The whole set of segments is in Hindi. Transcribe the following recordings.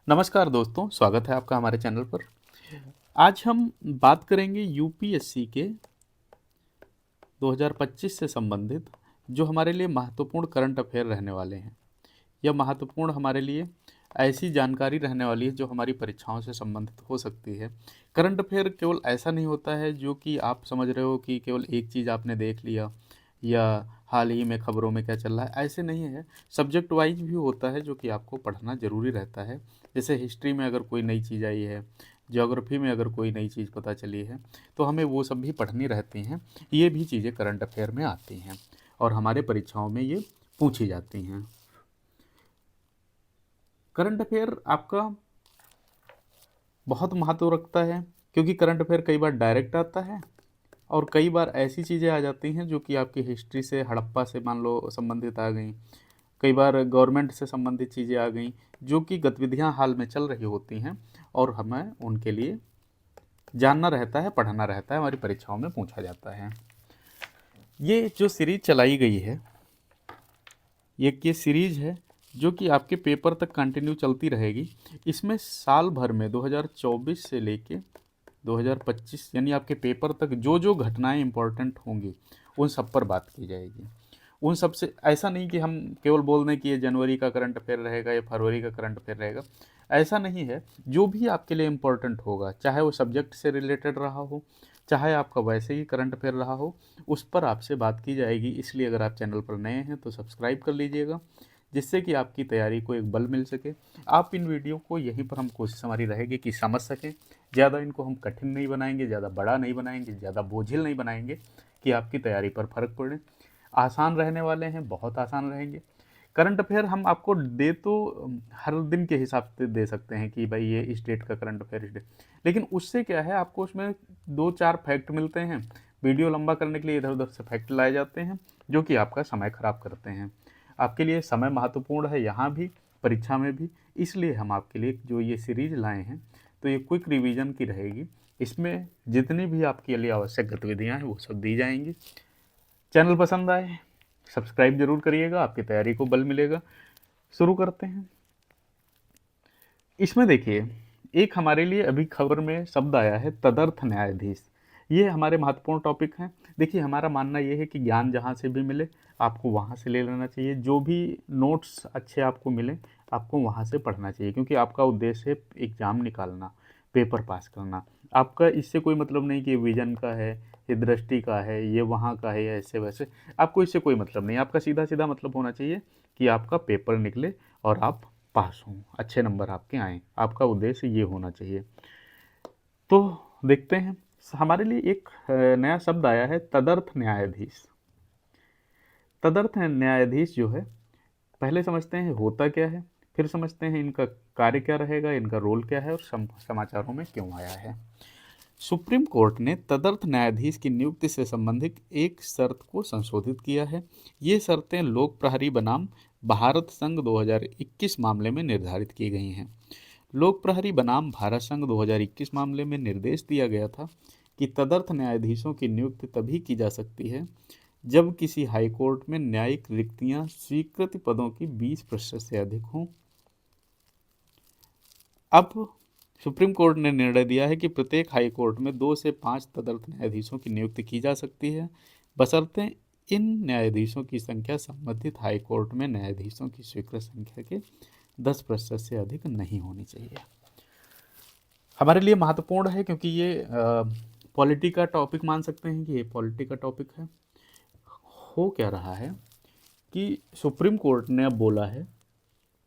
नमस्कार दोस्तों, स्वागत है आपका हमारे चैनल पर। आज हम बात करेंगे यूपीएससी के 2025 से संबंधित जो हमारे लिए महत्वपूर्ण करंट अफेयर रहने वाले हैं। यह महत्वपूर्ण हमारे लिए ऐसी जानकारी रहने वाली है जो हमारी परीक्षाओं से संबंधित हो सकती है। करंट अफेयर केवल ऐसा नहीं होता है जो कि आप समझ रहे हो कि केवल एक चीज़ आपने देख लिया या हाल ही में खबरों में क्या चल रहा है, ऐसे नहीं है। सब्जेक्ट वाइज भी होता है जो कि आपको पढ़ना ज़रूरी रहता है। जैसे हिस्ट्री में अगर कोई नई चीज़ आई है, ज्योग्राफी में अगर कोई नई चीज़ पता चली है, तो हमें वो सब भी पढ़नी रहती हैं। ये भी चीज़ें करंट अफेयर में आती हैं और हमारे परीक्षाओं में ये पूछी जाती हैं। करंट अफेयर आपका बहुत महत्व रखता है क्योंकि करंट अफेयर कई बार डायरेक्ट आता है और कई बार ऐसी चीज़ें आ जाती हैं जो कि आपकी हिस्ट्री से, हड़प्पा से मान लो संबंधित आ गई। कई बार गवर्नमेंट से संबंधित चीज़ें आ गई जो कि गतिविधियां हाल में चल रही होती हैं और हमें उनके लिए जानना रहता है, पढ़ना रहता है, हमारी परीक्षाओं में पूछा जाता है। ये जो सीरीज चलाई गई है, ये सीरीज है जो कि आपके पेपर तक कंटिन्यू चलती रहेगी। इसमें साल भर में 2024 से लेके 2025 यानी आपके पेपर तक जो जो घटनाएं इंपॉर्टेंट होंगी उन सब पर बात की जाएगी। उन सब से ऐसा नहीं कि हम केवल बोल दें कि ये जनवरी का करंट अफेयर रहेगा या फरवरी का करंट अफेयर रहेगा, ऐसा नहीं है। जो भी आपके लिए इम्पोर्टेंट होगा, चाहे वो सब्जेक्ट से रिलेटेड रहा हो, चाहे आपका वैसे ही करंट अफेयर रहा हो, उस पर आपसे बात की जाएगी। इसलिए अगर आप चैनल पर नए हैं तो सब्सक्राइब कर लीजिएगा, जिससे कि आपकी तैयारी को एक बल मिल सके। आप इन वीडियो को यहीं पर हम कोशिश हमारी रहेगी कि समझ सकें। ज़्यादा इनको हम कठिन नहीं बनाएंगे, ज़्यादा बड़ा नहीं बनाएंगे, ज़्यादा बोझिल नहीं बनाएंगे कि आपकी तैयारी पर फर्क पड़े। आसान रहने वाले हैं, बहुत आसान रहेंगे। करंट अफेयर हम आपको दे तो हर दिन के हिसाब से दे सकते हैं कि भाई ये इस डेट का करंट अफेयर इस डेट, लेकिन उससे क्या है, आपको उसमें 2-4 फैक्ट मिलते हैं। वीडियो लंबा करने के लिए इधर उधर से फैक्ट लाए जाते हैं जो कि आपका समय खराब करते हैं। आपके लिए समय महत्वपूर्ण है यहाँ भी, परीक्षा में भी। इसलिए हम आपके लिए जो ये सीरीज लाए हैं, तो ये क्विक रिवीजन की रहेगी। इसमें जितनी भी आपके लिए आवश्यक गतिविधियाँ हैं वो सब दी जाएंगी। चैनल पसंद आए सब्सक्राइब जरूर करिएगा, आपकी तैयारी को बल मिलेगा। शुरू करते हैं। इसमें देखिए, एक हमारे लिए अभी खबर में शब्द आया है, तदर्थ न्यायाधीश। ये हमारे महत्वपूर्ण टॉपिक हैं। देखिए, हमारा मानना ये है कि ज्ञान जहाँ से भी मिले आपको वहाँ से ले लेना चाहिए। जो भी नोट्स अच्छे आपको मिले आपको वहाँ से पढ़ना चाहिए, क्योंकि आपका उद्देश्य है एग्ज़ाम निकालना, पेपर पास करना। आपका इससे कोई मतलब नहीं कि विजन का है, ये दृष्टि का है, ये वहाँ का है, या ऐसे वैसे। आपको इससे कोई मतलब नहीं। आपका सीधा सीधा मतलब होना चाहिए कि आपका पेपर निकले और आप पास हों, अच्छे नंबर आपके आएँ। आपका उद्देश्य ये होना चाहिए। तो देखते हैं, हमारे लिए एक नया शब्द आया है, तदर्थ न्यायाधीश। तदर्थ न्यायाधीश जो है, पहले समझते हैं होता क्या है, फिर समझते हैं इनका कार्य क्या रहेगा, इनका रोल क्या है और समाचारों में क्यों आया है। सुप्रीम कोर्ट ने तदर्थ न्यायाधीश की नियुक्ति से संबंधित एक शर्त को संशोधित किया है। ये शर्तें लोक प्रहरी बनाम भारत संघ 2021 मामले में निर्धारित की गई हैं। लोक प्रहरी बनाम भारत संघ 2021 मामले में निर्देश दिया गया था कि तदर्थ न्यायाधीशों की नियुक्ति तभी की जा सकती है जब किसी हाईकोर्ट में न्यायिक रिक्तियां स्वीकृत पदों की 20% से अधिक हों। अब सुप्रीम कोर्ट ने निर्णय दिया है कि प्रत्येक हाई कोर्ट में 2 से 5 तदर्थ न्यायाधीशों की नियुक्ति की जा सकती है, बशर्ते इन न्यायाधीशों की संख्या संबंधित हाई कोर्ट में न्यायाधीशों की स्वीकृत संख्या के 10% से अधिक नहीं होनी चाहिए। हमारे लिए महत्वपूर्ण है क्योंकि ये पॉलिटी का टॉपिक मान सकते हैं कि ये पॉलिटी का टॉपिक है। हो क्या रहा है कि सुप्रीम कोर्ट ने अब बोला है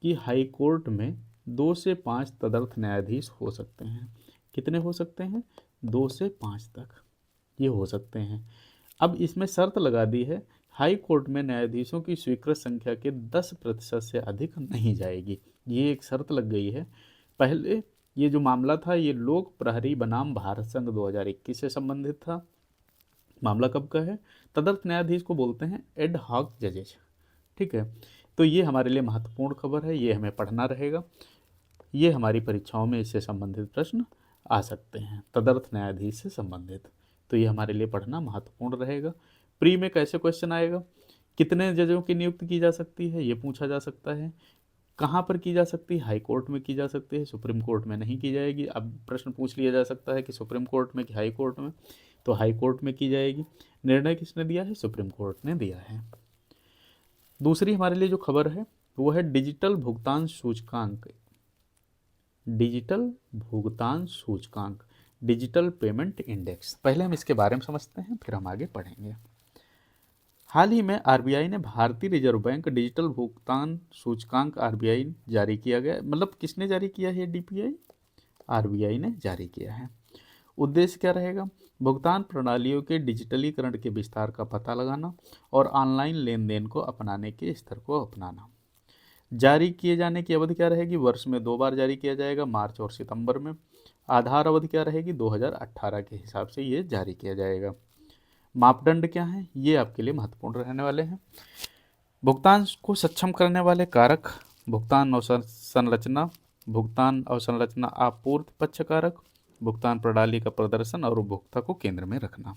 कि हाई कोर्ट में 2 से 5 तदर्थ न्यायाधीश हो सकते हैं। कितने हो सकते हैं? 2 से 5 तक ये हो सकते हैं। अब इसमें शर्त लगा दी है, हाई कोर्ट में न्यायाधीशों की स्वीकृत संख्या के 10% से अधिक नहीं जाएगी। ये एक शर्त लग गई है। पहले ये जो मामला था, ये लोक प्रहरी बनाम भारत संघ 2021 से संबंधित था। मामला कब का है? तदर्थ न्यायाधीश को बोलते हैं एड हॉक जजेस। ठीक है, तो ये हमारे लिए महत्वपूर्ण खबर है, ये हमें पढ़ना रहेगा। ये हमारी परीक्षाओं में इससे संबंधित प्रश्न आ सकते हैं, तदर्थ न्यायाधीश से संबंधित। तो ये हमारे लिए पढ़ना महत्वपूर्ण रहेगा। प्री में कैसे क्वेश्चन आएगा, कितने जजों की नियुक्ति की जा सकती है, ये पूछा जा सकता है। कहाँ पर की जा सकती है? हाई कोर्ट में की जा सकती है, सुप्रीम कोर्ट में नहीं की जाएगी। अब प्रश्न पूछ लिया जा सकता है कि सुप्रीम कोर्ट में कि हाई कोर्ट में, तो हाई कोर्ट में की जाएगी। निर्णय किसने दिया है? सुप्रीम कोर्ट ने दिया है। दूसरी हमारे लिए जो खबर है वो है डिजिटल भुगतान सूचकांक। डिजिटल भुगतान सूचकांक, डिजिटल पेमेंट इंडेक्स। पहले हम इसके बारे में समझते हैं, फिर हम आगे पढ़ेंगे। हाल ही में आरबीआई ने, भारतीय रिजर्व बैंक डिजिटल भुगतान सूचकांक आरबीआई जारी किया गया। मतलब किसने जारी किया है? डीपीआई, आरबीआई ने जारी किया है। उद्देश्य क्या रहेगा? भुगतान प्रणालियों के डिजिटलीकरण के विस्तार का पता लगाना और ऑनलाइन लेन देन को अपनाने के स्तर को अपनाना। जारी किए जाने की अवधि क्या रहेगी? वर्ष में 2 बार जारी किया जाएगा, मार्च और सितंबर में। आधार अवधि क्या रहेगी? 2018 के हिसाब से ये जारी किया जाएगा। मापदंड क्या हैं? ये आपके लिए महत्वपूर्ण रहने वाले हैं। भुगतान को सक्षम करने वाले कारक, भुगतान अवसंरचना, भुगतान अवसंरचना आपूर्ति पक्ष कारक, भुगतान प्रणाली का प्रदर्शन और उपभोक्ता को केंद्र में रखना।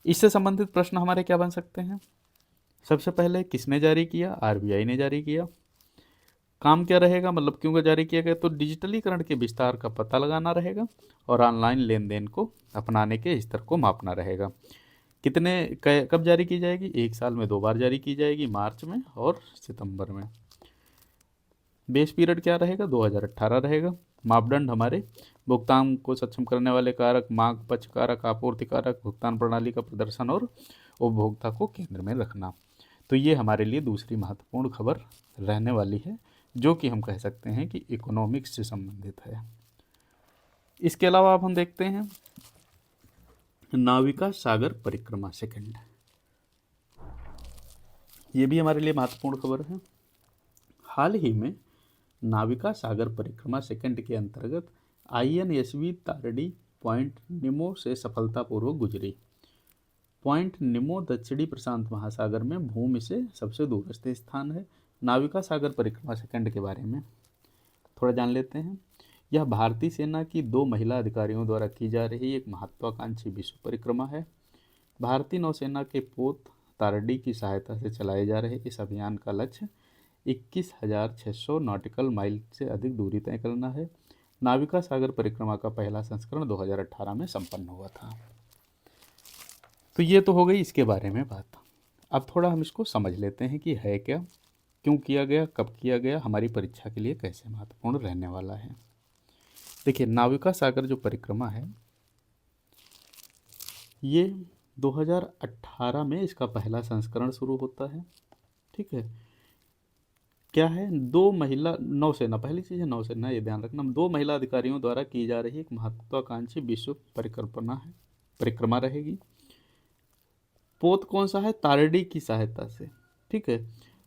इससे संबंधित प्रश्न हमारे क्या बन सकते हैं? सबसे पहले किसने जारी किया? आरबीआई ने जारी किया। काम क्या रहेगा? मतलब क्यों जारी किया गया? तो डिजिटलीकरण के विस्तार का पता लगाना रहेगा और ऑनलाइन लेन देन को अपनाने के स्तर को मापना रहेगा। कब जारी की जाएगी? 1 साल में 2 बार जारी की जाएगी, मार्च में और सितंबर में। बेस पीरियड क्या रहेगा? 2018 रहेगा। मापदंड हमारे भुगतान को सक्षम करने वाले कारक, मांग पक्ष कारक, आपूर्ति कारक, भुगतान प्रणाली का प्रदर्शन और उपभोक्ता को केंद्र में रखना। तो ये हमारे लिए दूसरी महत्वपूर्ण खबर रहने वाली है, जो कि हम कह सकते हैं कि इकोनॉमिक्स से संबंधित है। इसके अलावा अब हम देखते हैं नाविका सागर परिक्रमा सेकंड। ये भी हमारे लिए महत्वपूर्ण खबर है। हाल ही में नाविका सागर परिक्रमा सेकंड के अंतर्गत INSV तारडी पॉइंट निमो से सफलतापूर्वक गुजरी। पॉइंट निमो दक्षिणी प्रशांत महासागर में भूमि से सबसे दूरस्थ स्थान है। नाविका सागर परिक्रमा सेकंड के बारे में थोड़ा जान लेते हैं। यह भारतीय सेना की 2 महिला अधिकारियों द्वारा की जा रही एक महत्वाकांक्षी विश्व परिक्रमा है। भारतीय नौसेना के पोत तारडी की सहायता से चलाए जा रहे इस अभियान का लक्ष्य 21,600 नॉटिकल माइल से अधिक दूरी तय करना है। नाविका सागर परिक्रमा का पहला संस्करण 2018 में संपन्न हुआ था। तो ये तो हो गई इसके बारे में बात। अब थोड़ा हम इसको समझ लेते हैं कि है क्या, क्यों किया गया, कब किया गया, हमारी परीक्षा के लिए कैसे महत्वपूर्ण रहने वाला है। देखिए, नाविका सागर जो परिक्रमा है ये 2018 में इसका पहला संस्करण शुरू होता है। ठीक है, क्या है? 2 महिला नौसेना, पहली चीज़ है नौसेना, ये ध्यान रखना। 2 महिला अधिकारियों द्वारा की जा रही एक महत्वाकांक्षी विश्व परिक्रमा रहेगी। पोत कौन सा है? तारडी की सहायता से। ठीक है,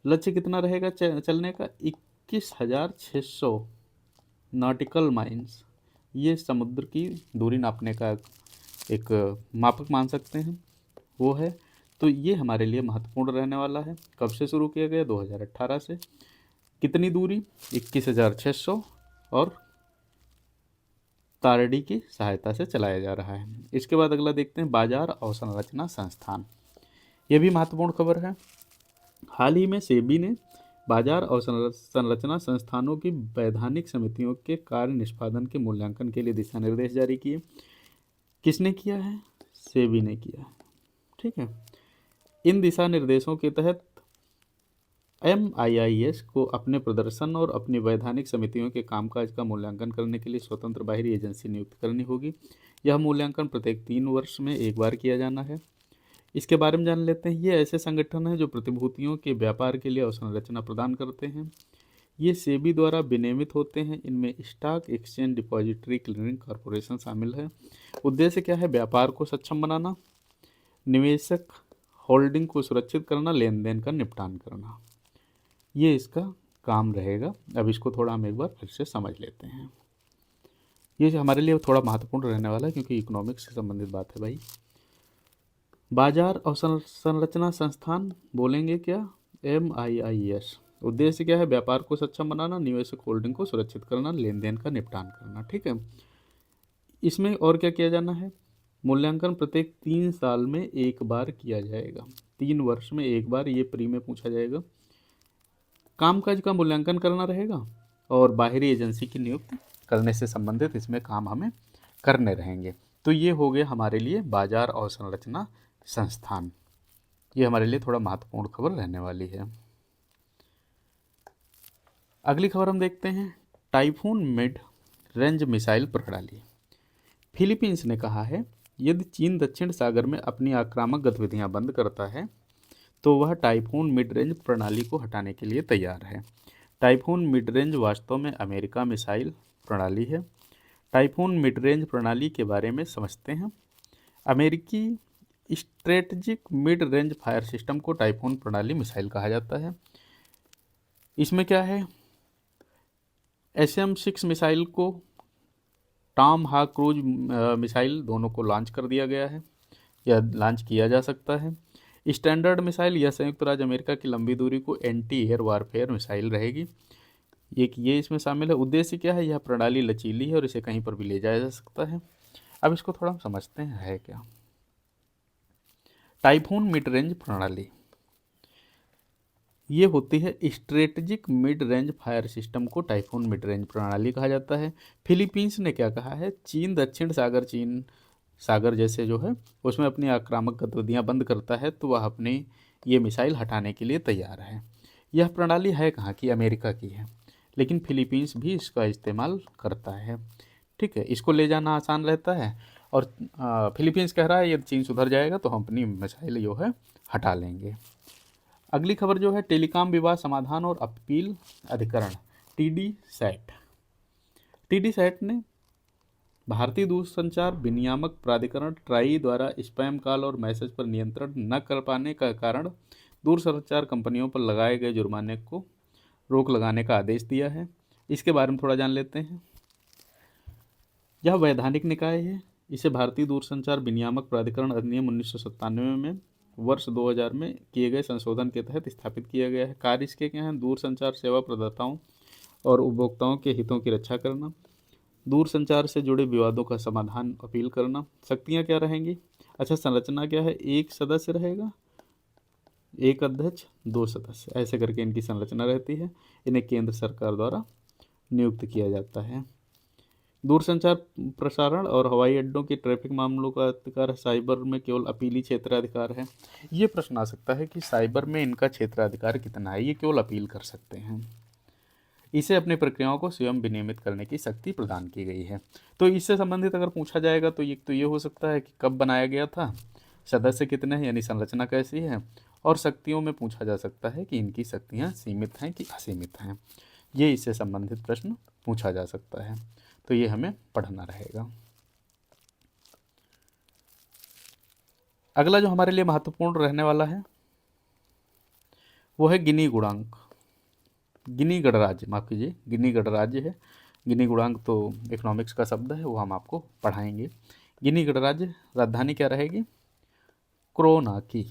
लक्ष्य कितना रहेगा चलने का? 21,600 नॉटिकल माइल्स। ये समुद्र की दूरी नापने का एक मापक मान सकते हैं, वो है। तो ये हमारे लिए महत्वपूर्ण रहने वाला है। कब से शुरू किया गया? 2018 से। कितनी दूरी? 21,600 और तारडी की सहायता से चलाया जा रहा है। इसके बाद अगला देखते हैं बाजार अवसंरचना संस्थान। यह भी महत्वपूर्ण खबर है। हाल ही में सेबी ने बाजार अवसंरचना संस्थानों की वैधानिक समितियों के कार्य निष्पादन के मूल्यांकन के लिए दिशा निर्देश जारी किए। किसने किया है? सेबी ने किया है। ठीक है, इन दिशा निर्देशों के तहत MIIS को अपने प्रदर्शन और अपनी वैधानिक समितियों के कामकाज का मूल्यांकन करने के लिए स्वतंत्र बाहरी एजेंसी नियुक्त करनी होगी। यह मूल्यांकन प्रत्येक 3 वर्ष में एक बार किया जाना है। इसके बारे में जान लेते हैं। ये ऐसे संगठन हैं जो प्रतिभूतियों के व्यापार के लिए अवसंरचना प्रदान करते हैं। ये सेबी द्वारा विनियमित होते हैं। इनमें stock exchange depository clearing corporation शामिल है। उद्देश्य क्या है? व्यापार को सक्षम बनाना, निवेशक होल्डिंग को सुरक्षित करना, लेन देन का निपटान करना, ये इसका काम रहेगा। अब इसको थोड़ा हम एक बार फिर से समझ लेते हैं। ये हमारे लिए थोड़ा महत्वपूर्ण रहने वाला है क्योंकि इकोनॉमिक्स से संबंधित बात है भाई। बाजार अवसंरचना संस्थान बोलेंगे क्या? MIIS। उद्देश्य क्या है? व्यापार को सक्षम बनाना, निवेशक होल्डिंग को सुरक्षित करना, लेन देन का निपटान करना। ठीक है, इसमें और क्या किया जाना है? मूल्यांकन प्रत्येक 3 साल में एक बार किया जाएगा। 3 वर्ष में एक बार ये प्री में पूछा जाएगा। कामकाज का मूल्यांकन करना रहेगा और बाहरी एजेंसी की नियुक्ति करने से संबंधित इसमें काम हमें करने रहेंगे। तो ये हो गए हमारे लिए बाजार अवसंरचना संस्थान। ये हमारे लिए थोड़ा महत्वपूर्ण खबर रहने वाली है। अगली खबर हम देखते हैं, टाइफून मिड रेंज मिसाइल प्रणाली। फिलीपींस ने कहा है यदि चीन दक्षिण सागर में अपनी आक्रामक गतिविधियां बंद करता है तो वह टाइफून मिड रेंज प्रणाली को हटाने के लिए तैयार है। टाइफून मिड रेंज वास्तव में अमेरिका मिसाइल प्रणाली है। टाइफून मिड रेंज प्रणाली के बारे में समझते हैं। अमेरिकी strategic mid range fire system को टाइफून प्रणाली मिसाइल कहा जाता है। इसमें क्या है, SM-6 मिसाइल को टॉम हाक क्रूज मिसाइल दोनों को लॉन्च कर दिया गया है या लॉन्च किया जा सकता है। स्टैंडर्ड मिसाइल या संयुक्त राज्य अमेरिका की लंबी दूरी को एंटी एयर वारफेयर मिसाइल रहेगी। एक ये इसमें शामिल है। उद्देश्य क्या है, यह प्रणाली लचीली है और इसे कहीं पर भी ले जाया जा सकता है। अब इसको थोड़ा हम समझते हैं है क्या। टाइफून मिड रेंज प्रणाली ये होती है strategic mid range fire system को टाइफून मिड रेंज प्रणाली कहा जाता है। फिलीपींस ने क्या कहा है, चीन दक्षिण सागर चीन सागर जैसे जो है उसमें अपनी आक्रामक गतिविधियां बंद करता है तो वह अपनी ये मिसाइल हटाने के लिए तैयार है। यह प्रणाली है कहाँ की, अमेरिका की है, लेकिन फिलीपींस भी इसका इस्तेमाल करता है। ठीक है, इसको ले जाना आसान रहता है और फिलीपींस कह रहा है यदि चीन सुधर जाएगा तो हम अपनी मिसाइल जो है हटा लेंगे। अगली खबर जो है, टेलीकॉम विवाद समाधान और अपील अधिकरण टीडी सैट ने भारतीय दूरसंचार विनियामक प्राधिकरण ट्राई द्वारा स्पैम कॉल और मैसेज पर नियंत्रण न कर पाने का कारण दूरसंचार कंपनियों पर लगाए गए जुर्माने को रोक लगाने का आदेश दिया है। इसके बारे में थोड़ा जान लेते हैं। यह वैधानिक निकाय है। इसे भारतीय दूरसंचार विनियामक प्राधिकरण अधिनियम 1997 में वर्ष 2000 में किए गए संशोधन के तहत स्थापित किया गया है। कार्य इसके क्या हैं, दूरसंचार सेवा प्रदाताओं और उपभोक्ताओं के हितों की रक्षा करना, दूरसंचार से जुड़े विवादों का समाधान अपील करना। शक्तियाँ क्या रहेंगी, अच्छा संरचना क्या है, एक सदस्य रहेगा, एक अध्यक्ष, 2 सदस्य, ऐसे करके इनकी संरचना रहती है। इन्हें केंद्र सरकार द्वारा नियुक्त किया जाता है। दूरसंचार प्रसारण और हवाई अड्डों के ट्रैफिक मामलों का अधिकार है। साइबर में केवल अपीली क्षेत्राधिकार है। ये प्रश्न आ सकता है कि साइबर में इनका क्षेत्राधिकार कितना है, ये केवल अपील कर सकते हैं। इसे अपनी प्रक्रियाओं को स्वयं विनियमित करने की शक्ति प्रदान की गई है। तो इससे संबंधित अगर पूछा जाएगा तो ये हो सकता है कि कब बनाया गया था, सदस्य कितने हैं यानी संरचना कैसी है, और शक्तियों में पूछा जा सकता है कि इनकी शक्तियाँ सीमित हैं कि असीमित हैं। ये इससे संबंधित प्रश्न पूछा जा सकता है, तो ये हमें पढ़ना रहेगा। अगला जो हमारे लिए महत्वपूर्ण रहने वाला है वो है गिनी गुणांक। गिनी गणराज्य, माफ कीजिए, गिनी गणराज्य है। गिनी गुणांक तो इकोनॉमिक्स का शब्द है, वो हम आपको पढ़ाएंगे। गिनी गणराज्य राजधानी क्या रहेगी, क्रोनाकी।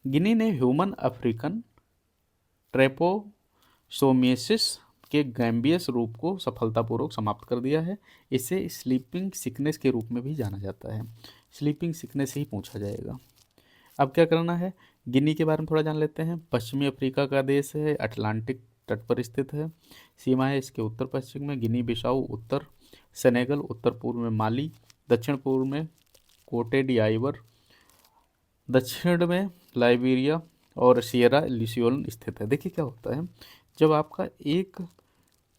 गिनी ने ह्यूमन अफ्रीकन ट्रेपोसोमियासिस के गैम्बियस रूप को सफलतापूर्वक समाप्त कर दिया है। इसे स्लीपिंग सिकनेस के रूप में भी जाना जाता है। स्लीपिंग सिकनेस ही पूछा जाएगा। अब क्या करना है, गिनी के बारे में थोड़ा जान लेते हैं। पश्चिमी अफ्रीका का देश है, अटलांटिक तट पर स्थित है। सीमाएं इसके उत्तर पश्चिम में गिनी बिसाऊ, उत्तर सेनेगल, उत्तर पूर्व में माली, दक्षिण पूर्व में कोटे डी आइवर, दक्षिण में लाइबेरिया और सियरा लियोन स्थित है। देखिए क्या होता है, जब आपका एक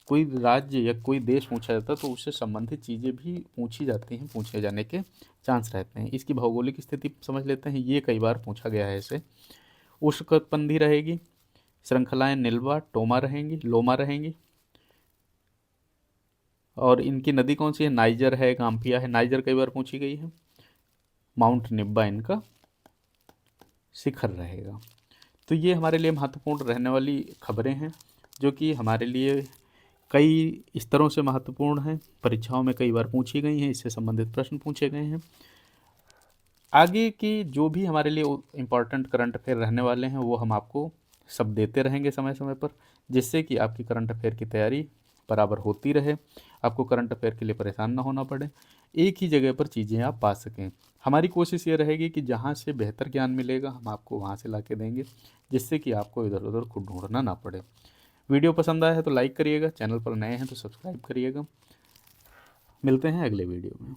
कोई राज्य या कोई देश पूछा जाता है तो उससे संबंधित चीज़ें भी पूछी जाती हैं, पूछे जाने के चांस रहते हैं। इसकी भौगोलिक स्थिति समझ लेते हैं, ये कई बार पूछा गया है। इसे उष्णकटिबंधीय रहेगी, श्रृंखलाएं निल्वा टोमा रहेंगी, लोमा रहेंगी, और इनकी नदी कौन सी है, नाइजर है, गाम्फिया है। नाइजर कई बार पूछी गई है। माउंट निब्बा इनका शिखर रहेगा। तो ये हमारे लिए महत्वपूर्ण रहने वाली खबरें हैं जो कि हमारे लिए कई स्तरों से महत्वपूर्ण हैं, परीक्षाओं में कई बार पूछी गई हैं, इससे संबंधित प्रश्न पूछे गए हैं। आगे की जो भी हमारे लिए इम्पॉर्टेंट करंट अफेयर रहने वाले हैं वो हम आपको सब देते रहेंगे समय समय पर, जिससे कि आपकी करंट अफेयर की तैयारी बराबर होती रहे, आपको करंट अफेयर के लिए परेशान ना होना पड़े, एक ही जगह पर चीज़ें आप पा सकें। हमारी कोशिश ये रहेगी कि जहाँ से बेहतर ज्ञान मिलेगा हम आपको वहाँ से ला के देंगे, जिससे कि आपको इधर उधर खुद ढूंढना ना पड़े। वीडियो पसंद आया है तो लाइक करिएगा, चैनल पर नए हैं तो सब्सक्राइब करिएगा। मिलते हैं अगले वीडियो में।